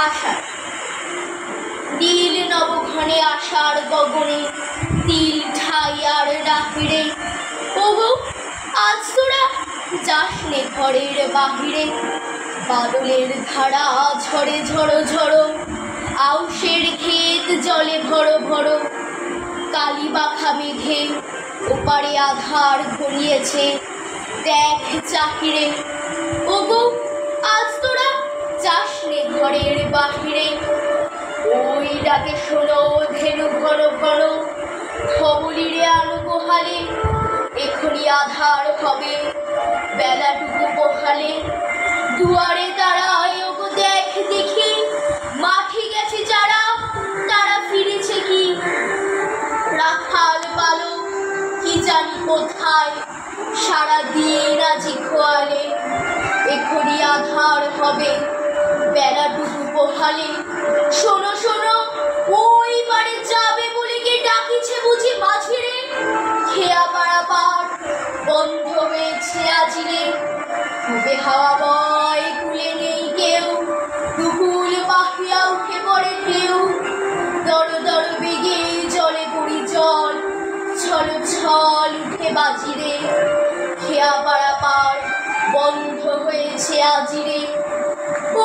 আষাঢ় নীল নবঘনে আষাঢ় গগনে তিল ঠাই আর রাহিরে। ওগো আজ তোরা যাস নে ঘরের বাহিরে, বাদলের ধারা ঝরে ঝড়ো ঝড়ো, আউশের ক্ষেত জলে ভরো ভরো, কালী বাখা মেঘে ওপারে আধার ঘনিয়েছে, দেখ চাহিরে। ওগো আজ তোরা যাস নে ঘরের বাহিরে, ওই ডাকে শোনো ধেনু ঘন ঘন, ধবলিরে আলো গোহালে, এখনই আধার হবে বেলাটুকু পোহালে। দুয়ারে দাঁড়ায় ওগো দেখ দেখি, মাঠে গেছে যারা তারা ফিরেছে কি, রাখাল বালক কি জানি কোথায়, সারা দিয়ে রাজি খোয়ালে, এখনই আধার হবে বেলাটুকু পোহালে। শোনো শোনো ওই বাড়ি যাবে বলে কে ডাকিছে বুঝি মাঝিরে, খেয়া পারাপার বন্ধ হয়েছে আজিরে, খুবে হাওয়া বয় কুলে নেই কেউ, দুকুল বাহিয়া উঠে পড়ে ঢেউ, দর দর বেগে জলে পড়ি জল, ছল ছল উঠে বাজিরে, খেয়া পারাপার বন্ধ হয়েছে আজিরে।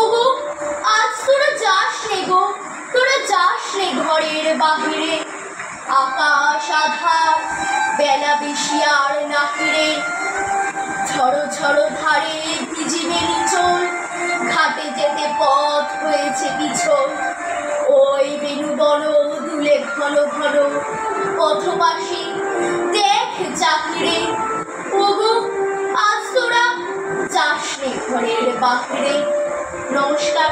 ওগো আজ তোরা যাস নে গো, তোরা যাস নে ঘরের বাহিরে, আকাশ আধার বেলা বেশি আর নাহিরে, ঝড়ো ঝড়ো ধারে ভিজিবে নিচল, ঘাটে যেতে পথ হয়েছে পিছল, ওই বেনু বন দুলে ঘন ঘন, পথবাসী দেখ চাহিরে। ওগো আজ তোরা যাস নে ঘরের বাহিরে। নমস্কার।